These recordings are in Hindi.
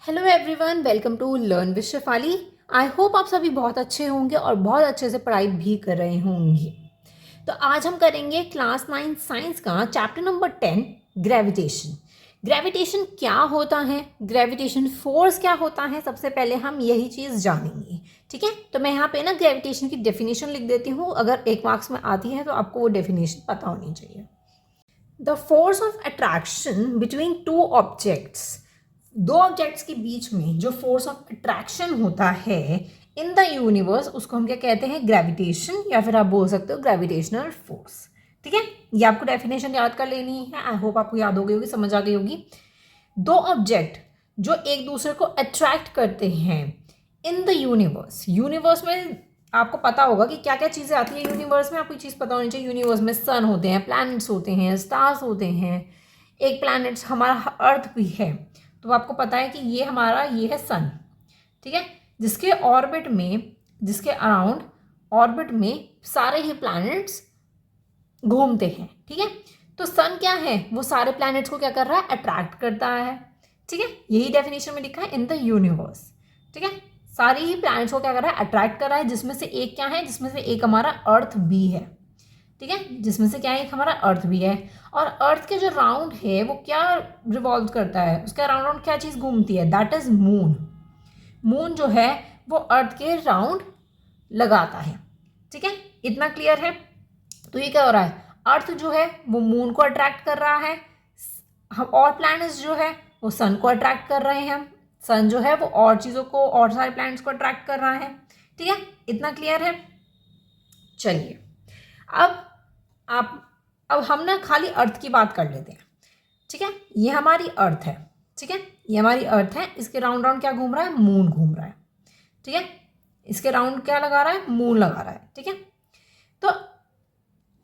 Hello everyone, welcome to learn with Shefali. I hope आप सभी बहुत अच्छे होंगे और बहुत अच्छे से पढ़ाई भी कर रहे होंगे। तो आज हम करेंगे क्लास 9 साइंस का चैप्टर नंबर 10 ग्रेविटेशन। ग्रेविटेशन क्या होता है, ग्रेविटेशन फोर्स क्या होता है, सबसे पहले हम यही चीज़ जानेंगे। ठीक है, तो मैं यहाँ पे ना ग्रेविटेशन की डेफिनेशन लिख देती हूँ। अगर 1 मार्क्स में आती है तो आपको वो डेफिनेशन पता होनी चाहिए। The force of attraction between two objects, दो ऑब्जेक्ट्स के बीच में जो फोर्स ऑफ अट्रैक्शन होता है इन द यूनिवर्स, उसको हम क्या कहते हैं, ग्रेविटेशन, या फिर आप बोल सकते हो ग्रेविटेशनल फोर्स। ठीक है, ये आपको डेफिनेशन याद कर लेनी है। आई होप आपको याद हो गई होगी, समझ आ गई होगी। दो ऑब्जेक्ट जो एक दूसरे को अट्रैक्ट करते हैं इन द यूनिवर्स, यूनिवर्स में आपको पता होगा कि क्या क्या चीज़ें आती है यूनिवर्स में, आपको ये चीज़ पता होनी चाहिए। यूनिवर्स में सन होते हैं, प्लैनेट्स होते हैं, स्टार्स होते हैं, एक प्लैनेट्स हमारा अर्थ भी है। तो आपको पता है कि ये है सन। ठीक है, जिसके ऑर्बिट में, जिसके अराउंड ऑर्बिट में सारे ही प्लैनेट्स घूमते हैं। ठीक है, तो सन क्या है, वो सारे प्लैनेट्स को क्या कर रहा है, अट्रैक्ट करता है। ठीक है, यही डेफिनेशन में लिखा है इन द यूनिवर्स। ठीक है, सारी ही प्लैनेट्स को क्या कर रहा है, अट्रैक्ट कर रहा है, जिसमें से एक क्या है, जिसमें से एक हमारा अर्थ भी है। ठीक है, जिसमें से क्या है, एक हमारा अर्थ भी है। और अर्थ के जो राउंड है वो क्या रिवॉल्व करता है, उसके अराउंड क्या चीज़ घूमती है, दैट इज मून। मून जो है वो अर्थ के राउंड लगाता है। ठीक है, इतना क्लियर है। तो ये क्या हो रहा है, अर्थ जो है वो मून को अट्रैक्ट कर रहा है, हम और प्लैनेट्स जो है वो सन को अट्रैक्ट कर रहे हैं। सन जो है वो और चीज़ों को, और सारे प्लैनेट्स को अट्रैक्ट कर रहा है। ठीक है, इतना क्लियर है। चलिए, अब आप अब हम ना खाली अर्थ की बात कर लेते हैं। ठीक है, ये हमारी अर्थ है। ठीक है, ये हमारी अर्थ है, इसके राउंड राउंड क्या घूम रहा है, मून घूम रहा है। ठीक है, इसके राउंड क्या लगा रहा है, मून लगा रहा है। ठीक है, तो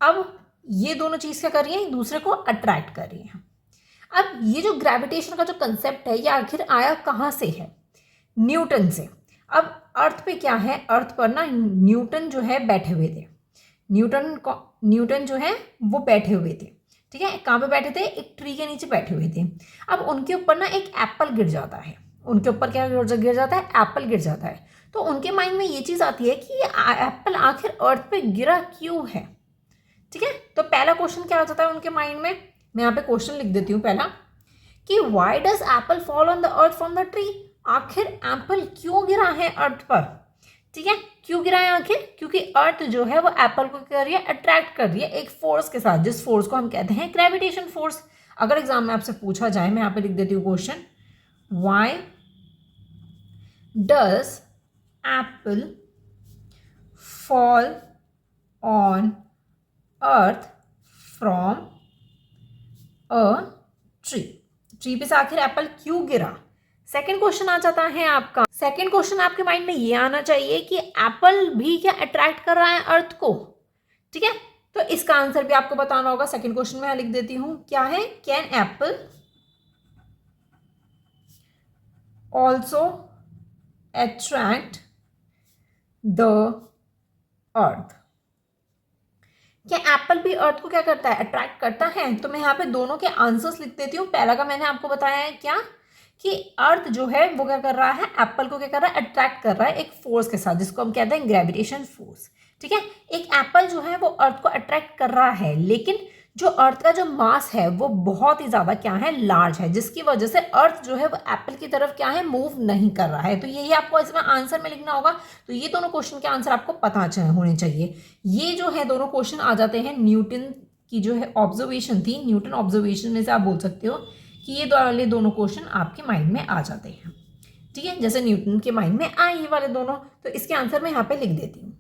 अब ये दोनों चीज़ क्या कर रही है, एक दूसरे को अट्रैक्ट कर रही है। अब ये जो ग्रेविटेशन का जो कंसेप्ट है, ये आखिर आया कहाँ से है, न्यूटन से। अब अर्थ पे क्या है, अर्थ पर ना न्यूटन जो है बैठे हुए थे। न्यूटन जो है वो बैठे हुए थे। ठीक है, कहाँ पे बैठे थे, एक ट्री के नीचे बैठे हुए थे। अब उनके ऊपर ना एक एप्पल गिर जाता है। उनके ऊपर क्या गिर जाता है, एप्पल गिर जाता है। तो उनके माइंड में ये चीज़ आती है कि ये एप्पल आखिर अर्थ पे गिरा क्यों है। ठीक है, तो पहला क्वेश्चन क्या आ जाता है उनके माइंड में, मैं यहाँ पे क्वेश्चन लिख देती हूँ पहला, कि why does Apple fall on the earth from the tree. आखिर एप्पल क्यों गिरा है अर्थ पर। ठीक है, क्यों गिरा है आखिर, क्योंकि अर्थ जो है वो एप्पल को कर रही है, अट्रैक्ट कर रही है एक फोर्स के साथ, जिस फोर्स को हम कहते हैं ग्रेविटेशन फोर्स। अगर एग्जाम में आपसे पूछा जाए, मैं यहाँ पे लिख देती हूँ question, why does Apple fall on earth from a tree. Tree पे से आखिर एप्पल क्यों गिरा। सेकेंड क्वेश्चन आ जाता है आपका, सेकेंड क्वेश्चन आपके माइंड में ये आना चाहिए कि एप्पल भी क्या अट्रैक्ट कर रहा है अर्थ को। ठीक है, तो इसका आंसर भी आपको बताना होगा। सेकेंड क्वेश्चन में लिख देती हूं, क्या है, can Apple also attract the earth. क्या एप्पल भी अर्थ को क्या करता है, अट्रैक्ट करता है। तो मैं यहाँ पे दोनों के आंसर्स लिख देती हूँ। पहला का मैंने आपको बताया है क्या, कि अर्थ जो है वो क्या कर रहा है, एप्पल को क्या कर रहा है, अट्रैक्ट कर रहा है एक फोर्स के साथ, जिसको हम कहते हैं ग्रेविटेशन फोर्स। ठीक है, एक एप्पल जो है वो अर्थ को अट्रैक्ट कर रहा है, लेकिन जो अर्थ का जो मास है वो बहुत ही ज़्यादा क्या है, लार्ज है, जिसकी वजह से अर्थ जो है वो एप्पल की तरफ क्या है, मूव नहीं कर रहा है। तो यही आपको इसमें आंसर में लिखना होगा। तो ये दोनों क्वेश्चन के आंसर आपको पता होने चाहिए। ये जो है दोनों क्वेश्चन आ जाते हैं न्यूटन की जो है ऑब्जर्वेशन थी, न्यूटन ऑब्जर्वेशन में से आप बोल सकते हो कि ये वाले दोनों क्वेश्चन आपके माइंड में आ जाते हैं। ठीक है, जैसे न्यूटन के माइंड में आए ये वाले दोनों, तो इसके आंसर मैं यहाँ पे लिख देती हूँ।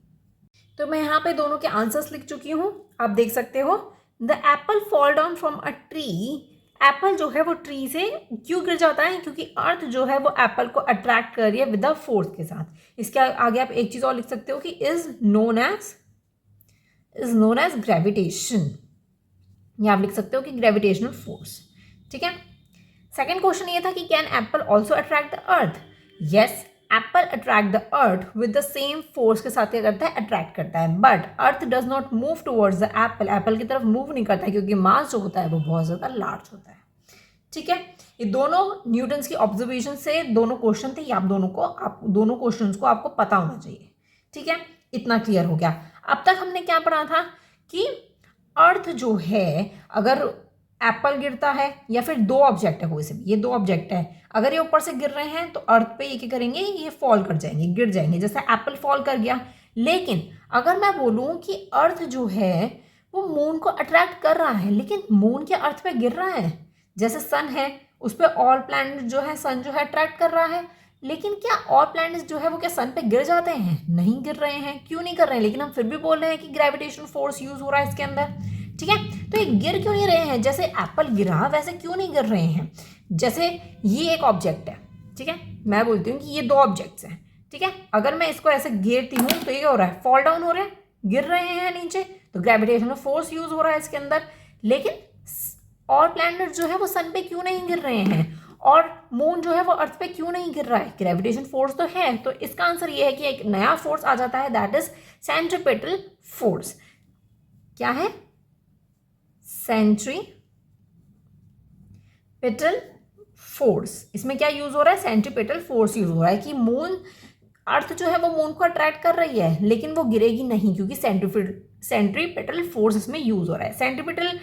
तो मैं यहाँ पे दोनों के आंसर्स लिख चुकी हूँ, आप देख सकते हो। The Apple fall down from a tree, Apple जो है वो ट्री से क्यों गिर जाता है, क्योंकि अर्थ जो है वो एप्पल को अट्रैक्ट कर रही है विद द फोर्स के साथ। इसके आगे आप एक चीज़ और लिख सकते हो कि इज नोन एज ग्रेविटेशन, या आप लिख सकते हो कि ग्रेविटेशनल फोर्स। ठीक है, सेकेंड क्वेश्चन ये था कि can Apple also attract the earth. Yes, Apple attract the earth with the same force के साथ क्या करता है, अट्रैक्ट करता है। But earth does not move towards the Apple, Apple की तरफ मूव नहीं करता है, क्योंकि मास जो होता है वो बहुत ज़्यादा लार्ज होता है। ठीक है, ये दोनों न्यूटन्स की ऑब्जर्वेशन से दोनों क्वेश्चन थे, ये आप दोनों क्वेश्चंस को आपको पता होना चाहिए। ठीक है, इतना क्लियर हो गया। अब तक हमने क्या पढ़ा था कि अर्थ जो है, अगर एप्पल गिरता है या फिर दो ऑब्जेक्ट है, कोई से भी ये दो ऑब्जेक्ट है, अगर ये ऊपर से गिर रहे हैं तो अर्थ पे ये क्या करेंगे, ये फॉल कर जाएंगे, गिर जाएंगे, जैसे एप्पल फॉल कर गया। लेकिन अगर मैं बोलूं कि अर्थ जो है वो मून को अट्रैक्ट कर रहा है, लेकिन मून क्या अर्थ पे गिर रहा है? जैसे सन है, उस पर ऑल प्लैनेट जो है, सन जो है अट्रैक्ट कर रहा है, लेकिन क्या ऑल प्लैनेट्स जो है वो क्या सन पे गिर जाते हैं? नहीं गिर रहे हैं। क्यों नहीं कर रहे हैं? लेकिन हम फिर भी बोल रहे हैं कि ग्रेविटेशन फोर्स यूज हो रहा है इसके अंदर। ठीक है, तो ये गिर क्यों नहीं रहे हैं? जैसे एप्पल गिरा वैसे क्यों नहीं गिर रहे हैं? जैसे ये एक ऑब्जेक्ट है, ठीक है, मैं बोलती हूँ कि ये दो ऑब्जेक्ट्स हैं, ठीक है, अगर मैं इसको ऐसे गिरती हूँ तो ये क्या हो रहा है? फॉल डाउन हो रहे हैं, गिर रहे हैं नीचे, तो ग्रेविटेशनल फोर्स यूज हो रहा है इसके अंदर। लेकिन और प्लैनेट जो है वो सन पे क्यों नहीं गिर रहे हैं, और मून जो है वो अर्थ पे क्यों नहीं गिर रहा है? ग्रेविटेशन फोर्स तो है। तो इसका आंसर ये है कि एक नया फोर्स आ जाता है, दैट इज सेंट्रीपिटल फोर्स। क्या है? Centripetal force. इसमें क्या यूज हो रहा है? सेंट्रीपिटल फोर्स यूज हो रहा है कि मून, अर्थ जो है वो मून को अट्रैक्ट कर रही है, लेकिन वो गिरेगी नहीं, क्योंकि सेंट्रीपिटल फोर्स इसमें यूज हो रहा है। सेंट्रीपिटल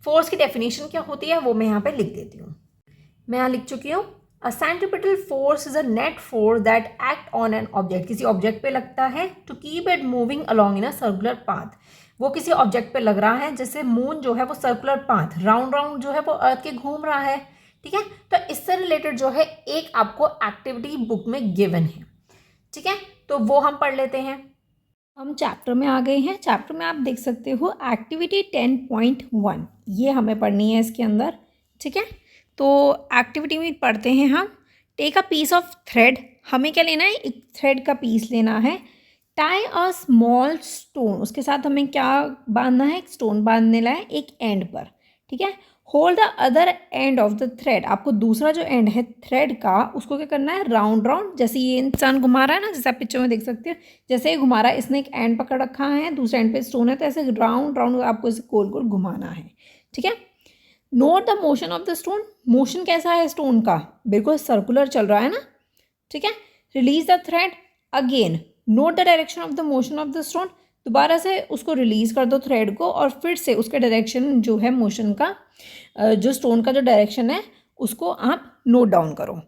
फोर्स की डेफिनेशन क्या होती है वो मैं यहाँ पे लिख देती हूँ। मैं यहाँ लिख चुकी हूँ, a centripetal force is a net force that act on an object. किसी ऑब्जेक्ट पे लगता है to keep it moving along in a circular path. वो किसी ऑब्जेक्ट पे लग रहा है, जैसे मून जो है वो सर्कुलर पाथ राउंड राउंड जो है वो अर्थ के घूम रहा है। ठीक है, तो इससे रिलेटेड जो है एक आपको एक्टिविटी बुक में गिवन है। ठीक है, तो वो हम पढ़ लेते हैं। हम चैप्टर में आ गए हैं। चैप्टर में आप देख सकते हो एक्टिविटी 10.1, ये हमें पढ़नी है इसके अंदर। ठीक है, तो एक्टिविटी में पढ़ते हैं हम। Take a piece of thread. हमें क्या लेना है? एक थ्रेड का पीस लेना है। टाई अ स्मॉल स्टोन, उसके साथ हमें क्या बांधना है? एक स्टोन बांधने है एक एंड पर। ठीक है, hold the other end of the thread. आपको दूसरा जो एंड है थ्रेड का, उसको क्या करना है? राउंड राउंड, जैसे ये इंसान घुमा रहा है ना, जैसे आप पिक्चर में देख सकते हो, जैसे ये घुमा रहा है, इसने एक एंड पकड़ रखा है, दूसरे एंड पे स्टोन है, तो ऐसे राउंड राउंड आपको इसे गोल गोल घुमाना है। ठीक है, note the motion of the stone. Motion कैसा है स्टोन का? बिल्कुल सर्कुलर चल रहा है ना। ठीक है, release the thread. Again note the direction of the motion of the stone. दोबारा से उसको रिलीज कर दो थ्रेड को, और फिर से उसके डायरेक्शन जो है मोशन का, जो स्टोन का जो डायरेक्शन है उसको आप नोट डाउन करो।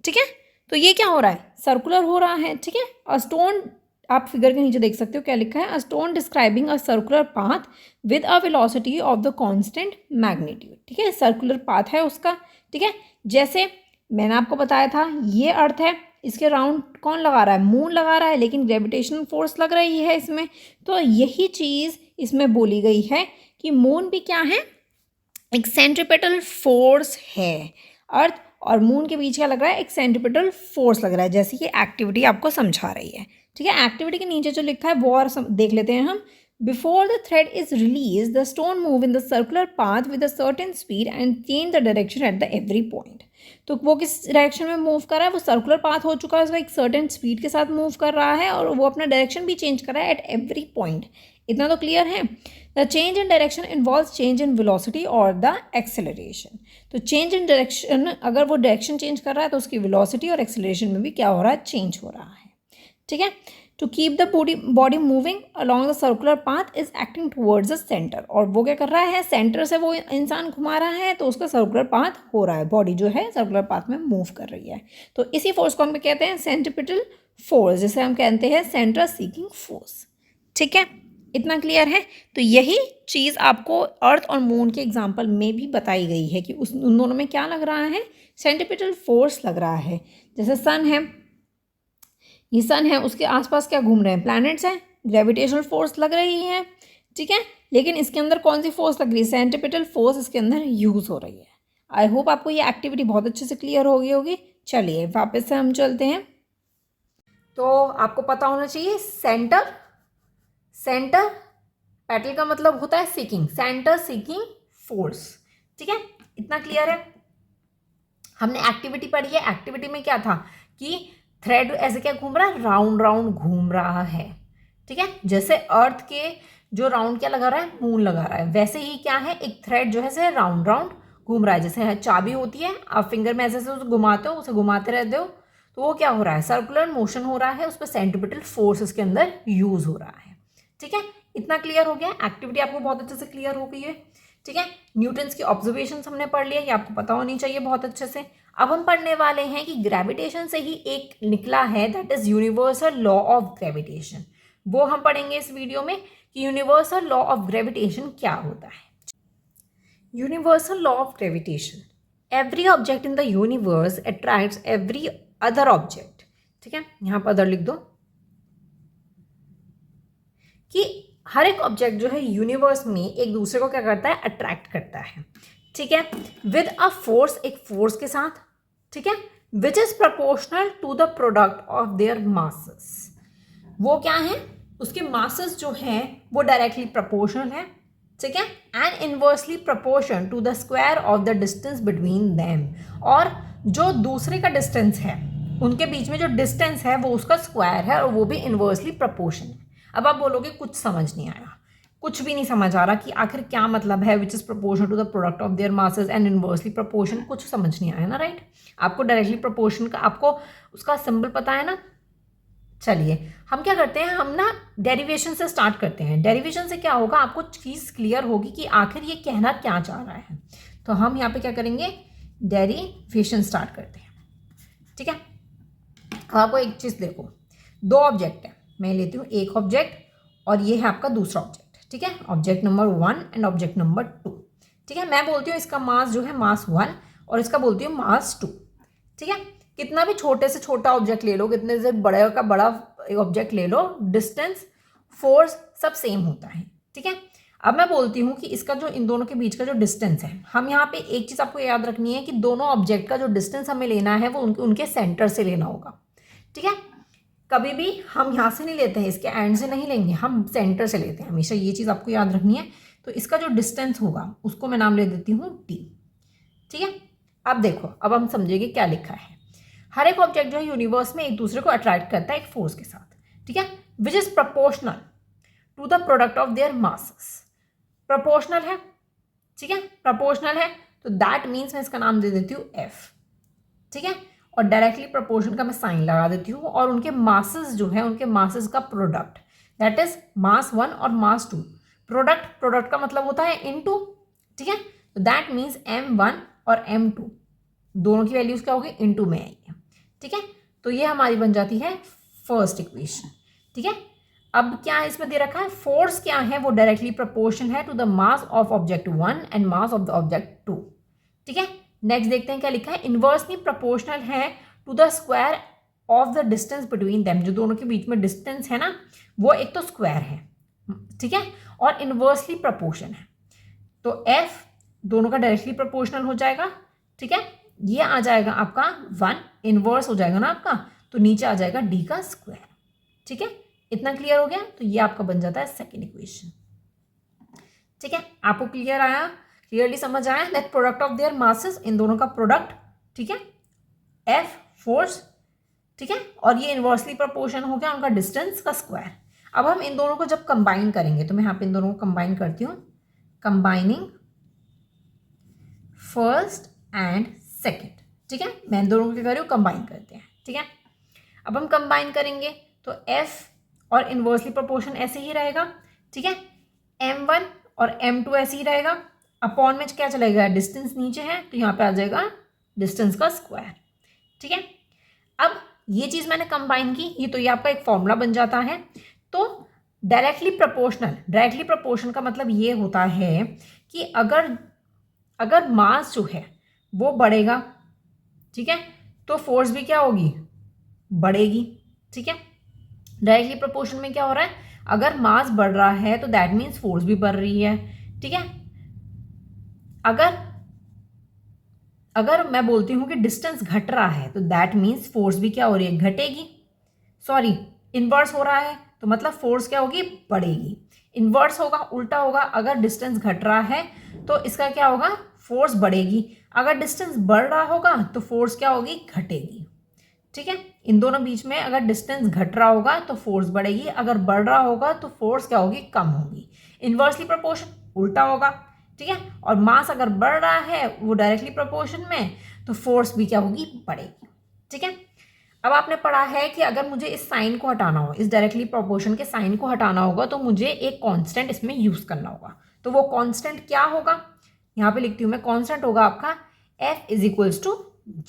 ठीक है, तो ये क्या हो रहा है? सर्कुलर हो रहा है। ठीक है, अ स्टोन, आप फिगर के नीचे देख सकते हो क्या लिखा है? A stone describing a circular path with a velocity of the constant magnitude. ठीक है, सर्कुलर पाथ है उसका। ठीक है, जैसे मैंने आपको बताया था, ये अर्थ है, इसके राउंड कौन लगा रहा है? मून लगा रहा है, लेकिन ग्रेविटेशनल फोर्स लग रही है इसमें। तो यही चीज़ इसमें बोली गई है कि मून भी क्या है? एक सेंट्रीपिटल फोर्स है। अर्थ और मून के बीच क्या लग रहा है? एक सेंट्रीपिटल फोर्स लग रहा है, जैसे कि एक्टिविटी आपको समझा रही है। ठीक है, एक्टिविटी के नीचे जो लिखा है वो और देख लेते हैं हम। Before the thread is release the stone move in the circular path with a certain speed and change the direction at the every point. तो वो किस डायरेक्शन में मूव कर रहा है? वो सर्कुलर पाथ हो चुका है, उसका एक सर्टेन स्पीड के साथ मूव कर रहा है, और वो अपना डायरेक्शन भी चेंज कर रहा है एट एवरी पॉइंट। इतना तो क्लियर है। The change in direction involves change in velocity और द एक्सेलरेशन। तो चेंज इन डायरेक्शन, अगर वो डायरेक्शन चेंज कर रहा है तो उसकी वेलोसिटी और एक्सेलरेशन में भी क्या हो रहा है? चेंज हो रहा है। ठीक है, to keep the body moving along the circular path is acting towards the centre. और वो क्या कर रहा है? सेंटर से वो इंसान घुमा रहा है, तो उसका सर्कुलर पाथ हो रहा है, बॉडी जो है सर्कुलर पाथ में मूव कर रही है। तो इसी फोर्स को हम कहते हैं सेंट्रीपिटल फोर्स, जिसे हम कहते हैं सेंटर सीकिंग फोर्स। ठीक है, इतना क्लियर है। तो यही चीज़ आपको अर्थ और मून के एग्जाम्पल में भी बताई गई है कि उन दोनों में क्या लग रहा है? सेंट्रीपिटल फोर्स लग रहा है। जैसे सन है, ये सन है, उसके आसपास क्या घूम रहे हैं? प्लैनेट्स हैं, ग्रेविटेशनल फोर्स लग रही है। ठीक है, लेकिन इसके अंदर कौन सी फोर्स लग रही है? सेंट्रीपिटल फोर्स इसके अंदर यूज हो रही है। आई होप आपको ये एक्टिविटी बहुत अच्छे से क्लियर हो गई होगी। चलिए वापस से हम चलते हैं। तो आपको पता होना चाहिए सेंटर पेटल का मतलब होता है सीकिंग, सेंटर सीकिंग फोर्स। ठीक है, इतना क्लियर है। हमने एक्टिविटी पढ़ी है। एक्टिविटी में क्या था कि थ्रेड ऐसे क्या घूम रहा है? राउंड राउंड घूम रहा है। ठीक है, जैसे अर्थ के जो राउंड क्या लगा रहा है? मून लगा रहा है, वैसे ही क्या है? एक थ्रेड जो है से राउंड राउंड घूम रहा है, जैसे चाबी होती है, आप फिंगर में ऐसे ऐसे उसे घुमाते हो, उसे घुमाते रहते हो, तो वो क्या हो रहा है, सर्कुलर मोशन हो रहा है, उस पर सेंट्रीपिटल फोर्स इसके अंदर यूज हो रहा है। ठीक है, इतना क्लियर हो गया, एक्टिविटी आपको बहुत अच्छे से क्लियर हो गई है। ठीक है, न्यूटन्स की ऑब्जर्वेशंस हमने पढ़ लिया, ये आपको पता होनी चाहिए बहुत अच्छे से। अब हम पढ़ने वाले हैं कि ग्रेविटेशन से ही एक निकला है, that is universal law of gravitation. वो हम पढ़ेंगे इस वीडियो में कि यूनिवर्सल लॉ ऑफ ग्रेविटेशन क्या होता है। Universal law of gravitation, every object in the universe attracts every other object. ठीक है, यहां पर अदर लिख दो कि हर एक ऑब्जेक्ट जो है यूनिवर्स में एक दूसरे को क्या करता है, अट्रैक्ट करता है। ठीक है, विद अ फोर्स, एक फोर्स के साथ। ठीक है, which is proportional to the product of their masses. वो क्या है, उसके मासेस जो है वो डायरेक्टली प्रपोर्शनल है। ठीक है, and inversely proportion to the square of the distance between them. और जो दूसरे का डिस्टेंस है, उनके बीच में जो डिस्टेंस है वो उसका स्क्वायर है, और वो भी इनवर्सली प्रपोर्शन है। अब आप बोलोगे कुछ समझ नहीं आया, कुछ भी नहीं समझ आ रहा कि आखिर क्या मतलब है which is proportion to the product of their masses and inversely proportion, कुछ समझ नहीं आया ना, राइट। आपको डायरेक्टली प्रपोर्शन का, आपको उसका सिंबल पता है ना। चलिए हम क्या करते हैं, हम ना डेरिवेशन से स्टार्ट करते हैं। डेरिवेशन से क्या होगा, आपको चीज़ क्लियर होगी कि आखिर ये कहना क्या चाह रहा है। तो हम यहाँ पे क्या करेंगे, डेरिवेशन स्टार्ट करते हैं। ठीक है, अब आपको एक चीज़ देखो, दो ऑब्जेक्ट है, मैं लेती हूँ एक ऑब्जेक्ट और ये है आपका दूसरा ऑब्जेक्ट। ठीक है, object number 1 and object number 2। ठीक है, मैं बोलती हूँ इसका मास जो है मास 1 और इसका बोलती हूँ मास 2। ठीक है, कितना भी छोटे से छोटा ऑब्जेक्ट ले लो, कितने से बड़े का बड़ा ऑब्जेक्ट ले लो, डिस्टेंस, फोर्स सब सेम होता है। ठीक है, अब मैं बोलती हूँ कि इसका जो इन दोनों के बीच का जो डिस्टेंस है, हम यहाँ पे एक चीज़ आपको याद रखनी है कि दोनों ऑब्जेक्ट का जो डिस्टेंस हमें लेना है वो उनके सेंटर से लेना होगा। ठीक है, कभी भी हम यहाँ से नहीं लेते हैं, इसके एंड से नहीं लेंगे, हम सेंटर से लेते हैं हमेशा, ये चीज़ आपको याद रखनी है। तो इसका जो डिस्टेंस होगा उसको मैं नाम ले देती हूँ टी। ठीक है, अब देखो, अब हम समझेंगे क्या लिखा है। हर एक ऑब्जेक्ट जो है यूनिवर्स में एक दूसरे को अट्रैक्ट करता है एक फोर्स के साथ। ठीक है, which is proportional to the product of their masses. Proportional है, ठीक है, प्रपोर्शनल है, तो दैट मीन्स मैं इसका नाम दे देती हूँ एफ। ठीक है, और डायरेक्टली प्रपोर्शन का मैं साइन लगा देती हूँ, और उनके मासेस जो है, उनके मासेस का प्रोडक्ट, दैट इज मास 1 और मास 2। प्रोडक्ट का मतलब होता है इनटू। ठीक है, तो दैट मीन्स m1 और m2 दोनों की वैल्यूज क्या होगी, इनटू में आई है। ठीक है, तो ये हमारी बन जाती है फर्स्ट इक्वेशन। ठीक है, अब क्या है इसमें दे रखा है, फोर्स क्या है, वो डायरेक्टली प्रपोर्शन है to the mass of object 1 and mass of the object 2। ठीक है, नेक्स्ट देखते हैं क्या लिखा है, इनवर्सली प्रपोर्शनल है to the square of the distance between them. जो दोनों के बीच में डिस्टेंस है ना, वो एक तो स्क्वायर है, ठीक है, और इनवर्सली प्रपोर्शन है, तो एफ दोनों का डायरेक्टली प्रपोर्शनल हो जाएगा। ठीक है, ये आ जाएगा आपका 1, इनवर्स हो जाएगा ना आपका, तो नीचे आ जाएगा डी का स्क्वायर। ठीक है, इतना क्लियर हो गया, तो ये आपका बन जाता है सेकेंड इक्वेशन। ठीक है, आपको क्लियर आया, क्लियरली समझ आया that product of their masses, इन दोनों का प्रोडक्ट। ठीक है, एफ फोर्स। ठीक है, और ये इनवर्सली प्रपोर्शन हो गया उनका डिस्टेंस का स्क्वायर। अब हम इन दोनों को जब कंबाइन करेंगे, तो मैं यहाँ पे इन दोनों को कंबाइन करती हूँ, कंबाइनिंग फर्स्ट एंड सेकेंड। ठीक है, मैं इन दोनों को क्या कर रही हूँ, कंबाइन करते हैं। ठीक है, अब हम कंबाइन करेंगे तो एफ और इनवर्सली प्रपोर्शन ऐसे ही रहेगा। ठीक है, m1 और m2 ऐसे ही रहेगा, अपॉन में क्या चलेगा, डिस्टेंस नीचे है तो यहाँ पे आ जाएगा डिस्टेंस का स्क्वायर। ठीक है, अब ये चीज़ मैंने कंबाइन की, ये तो ये आपका एक फॉर्मूला बन जाता है। तो डायरेक्टली प्रपोर्शन का मतलब ये होता है कि अगर मास जो है वो बढ़ेगा, ठीक है, तो फोर्स भी क्या होगी, बढ़ेगी। ठीक है, डायरेक्टली प्रपोर्शन में क्या हो रहा है, अगर मास बढ़ रहा है तो दैट मीन्स फोर्स भी बढ़ रही है। ठीक है, अगर मैं बोलती हूँ कि डिस्टेंस घट रहा है तो दैट मीन्स फोर्स भी क्या हो रही है, घटेगी। सॉरी, इनवर्स हो रहा है तो मतलब फोर्स क्या होगी, बढ़ेगी। इनवर्स होगा, उल्टा होगा, अगर डिस्टेंस घट रहा है तो इसका क्या होगा, फोर्स बढ़ेगी। अगर डिस्टेंस बढ़ रहा होगा तो फोर्स क्या होगी, घटेगी। ठीक है, इन दोनों बीच में अगर डिस्टेंस घट रहा होगा तो फोर्स बढ़ेगी, अगर बढ़ रहा होगा तो फोर्स क्या होगी, कम होगी। इनवर्सली प्रपोर्शन उल्टा होगा, ठीक है, और मास अगर बढ़ रहा है वो डायरेक्टली प्रोपोर्शन में, तो फोर्स भी क्या होगी, बढ़ेगी। ठीक है, अब आपने पढ़ा है कि अगर मुझे इस साइन को हटाना हो, इस डायरेक्टली प्रोपोर्शन के साइन को हटाना होगा, तो मुझे एक कांस्टेंट इसमें यूज करना होगा। तो वो कांस्टेंट क्या होगा, यहाँ पे लिखती हूँ मैं, कांस्टेंट होगा आपका F is equals to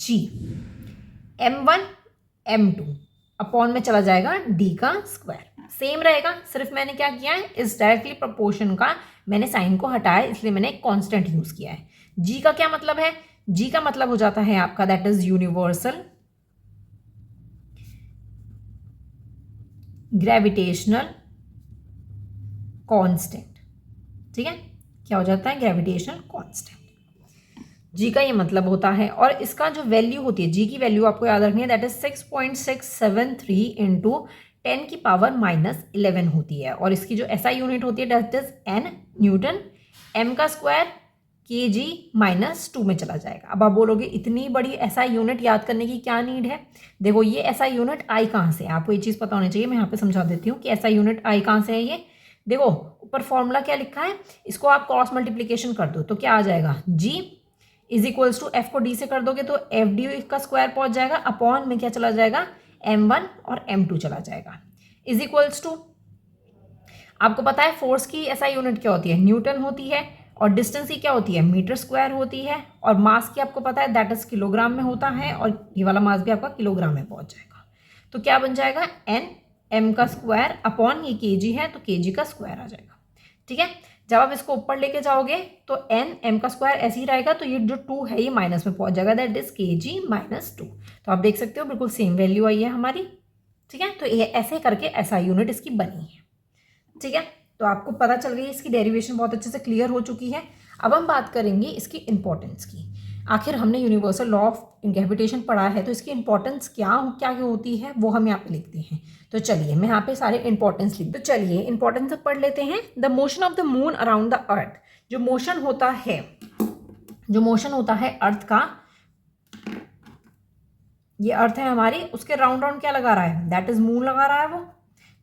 G, M1 M2 upon में चला जाएगा D का स्क्वायर, सेम रहेगा। सिर्फ मैंने क्या किया है, इस डायरेक्टली प्रोपोर्शन का मैंने साइन को हटाया, इसलिए मैंने एक कांस्टेंट यूज किया है। G का क्या मतलब है, G का मतलब हो जाता है आपका that is universal gravitational constant. ठीक है, क्या हो जाता है, ग्रेविटेशनल कांस्टेंट। जी का ये मतलब होता है, और इसका जो वैल्यू होती है, जी की वैल्यू आपको याद रखनी है, दैट इज 6.673 इंटू 10 की पावर -11 होती है। और इसकी जो एसआई यूनिट होती है that is N newton, M का स्क्वायर kg -2 में चला जाएगा। अब आप बोलोगे इतनी बड़ी एसआई यूनिट याद करने की क्या नीड है। देखो ये एसआई यूनिट आई कहाँ से है, आपको ये चीज़ पता होनी चाहिए। मैं यहाँ पे समझा देती हूँ कि एसआई यूनिट आई कहाँ से है। ये देखो ऊपर फॉर्मूला क्या लिखा है, इसको आप क्रॉस मल्टीप्लीकेशन कर दो तो क्या आ जाएगा, g is equals to F को डी से कर दोगे तो एफ डी का स्क्वायर पहुंच जाएगा, अपॉन में क्या चला जाएगा, m1 और m2 चला जाएगा, इज इक्वल्स टू, आपको पता है फोर्स की एसआई यूनिट क्या होती है, न्यूटन होती है, और डिस्टेंस की क्या होती है, मीटर स्क्वायर होती है, और मास की आपको पता है दैट इज किलोग्राम में होता है, और ये वाला मास भी आपका किलोग्राम में पहुंच जाएगा। तो क्या बन जाएगा, एन एम का स्क्वायर अपॉन ये केजी है तो केजी का स्क्वायर आ जाएगा। ठीक है, जब आप इसको ऊपर लेके जाओगे तो एन एम का स्क्वायर ऐसे ही रहेगा, तो ये जो 2 है ये माइनस में पहुंच जाएगा, दैट इज kg -2। तो आप देख सकते हो बिल्कुल सेम वैल्यू आई है हमारी। ठीक है, तो ये ऐसे करके ऐसा यूनिट इसकी बनी है। ठीक है, तो आपको पता चल गई, इसकी डेरिवेशन बहुत अच्छे से क्लियर हो चुकी है। अब हम बात करेंगे इसकी इंपॉर्टेंस की। आखिर हमने यूनिवर्सल लॉ ऑफ ग्रेविटेशन पढ़ा है, तो इसकी इंपॉर्टेंस क्या क्या होती है वो हम यहाँ पे लिखते हैं। तो चलिए मैं यहाँ पे सारे इंपॉर्टेंस लिख, तो चलिए इंपॉर्टेंस पढ़ लेते हैं। The motion of the moon around the earth, जो मोशन होता है अर्थ का, ये अर्थ है हमारी, उसके राउंड राउंड क्या लगा रहा है, दैट इज मून लगा रहा है वो।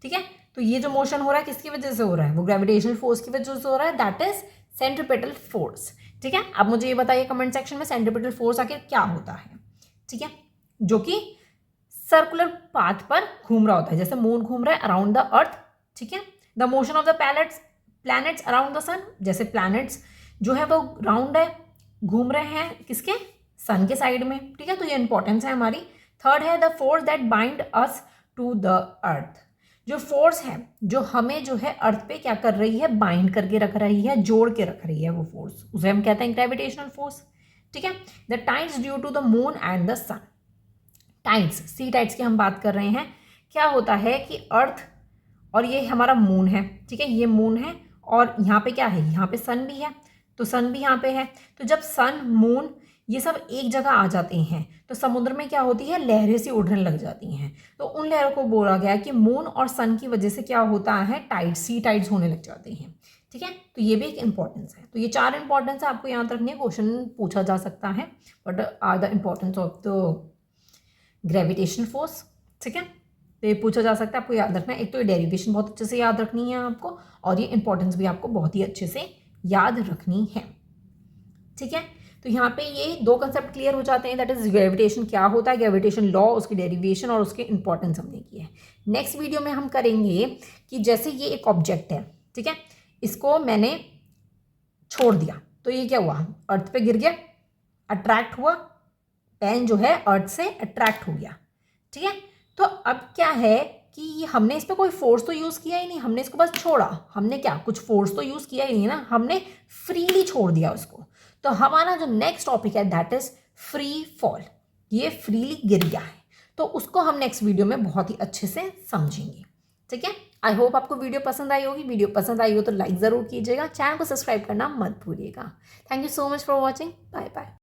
ठीक है, तो ये जो मोशन हो रहा है किसकी वजह से हो रहा है, वो ग्रेविटेशनल फोर्स की वजह से हो रहा है, दैट इज सेंट्रीपिटल फोर्स। ठीक है, अब मुझे ये बताइए कमेंट सेक्शन में सेंट्रीपिटल फोर्स आखिर क्या होता है। ठीक है, जो कि सर्कुलर पाथ पर घूम रहा होता है, जैसे मून घूम रहा है अराउंड द अर्थ। ठीक है, the motion of the planets around the sun, जैसे प्लैनेट्स जो है वो राउंड है, घूम रहे हैं किसके, सन के साइड में। ठीक है, तो ये इंपॉर्टेंस है हमारी। थर्ड है the force that bind us to the earth, जो फोर्स है जो हमें जो है अर्थ पे क्या कर रही है, बाइंड करके रख रही है, जोड़ के रख रही है वो फोर्स, उसे हम कहते हैं ग्रेविटेशनल फोर्स। ठीक है, the tides due to the moon and the sun, tides sea tides की हम बात कर रहे हैं। क्या होता है कि अर्थ और ये हमारा मून है, ठीक है, ये मून है और यहाँ पे क्या है, यहाँ पे सन भी है, तो सन भी यहाँ पे है। तो जब सन मून ये सब एक जगह आ जाते हैं तो समुद्र में क्या होती है, लहरें सी उड़ने लग जाती हैं। तो उन लहरों को बोला गया कि मून और सन की वजह से क्या होता है, टाइड्स, सी टाइड्स होने लग जाते हैं। ठीक है, तो ये भी एक इंपॉर्टेंस है। तो ये 4 इंपॉर्टेंस है, आपको याद रखनी है, क्वेश्चन पूछा जा सकता है, but are the importance of the gravitational force. ठीक है, तो ये पूछा जा सकता है, आपको याद रखना है। एक तो ये डेरिवेशन बहुत अच्छे से याद रखनी है आपको, और ये इंपॉर्टेंस भी आपको बहुत ही अच्छे से याद रखनी है। ठीक है, तो यहाँ पे ये 2 कंसेप्ट क्लियर हो जाते हैं, दैट इज ग्रेविटेशन क्या होता है, ग्रेविटेशन लॉ, उसकी डेरिवेशन और उसके इंपॉर्टेंस हमने की है। नेक्स्ट वीडियो में हम करेंगे कि जैसे ये एक ऑब्जेक्ट है, ठीक है, इसको मैंने छोड़ दिया तो ये क्या हुआ, अर्थ पे गिर गया, अट्रैक्ट हुआ, पेन जो है अर्थ से अट्रैक्ट हो गया। ठीक है, तो अब क्या है कि हमने इस पर कोई फोर्स तो यूज़ किया ही नहीं, हमने इसको बस छोड़ा, हमने क्या कुछ फोर्स तो यूज़ किया ही नहीं ना, हमने फ्रीली छोड़ दिया उसको। तो हमारा जो नेक्स्ट टॉपिक है दैट इज फ्री फॉल, ये फ्रीली गिर गया है, तो उसको हम नेक्स्ट वीडियो में बहुत ही अच्छे से समझेंगे। ठीक है, आई होप आपको वीडियो पसंद आई होगी। वीडियो पसंद आई हो तो लाइक ज़रूर कीजिएगा, चैनल को सब्सक्राइब करना मत भूलिएगा। Thank you so much for watching, bye bye.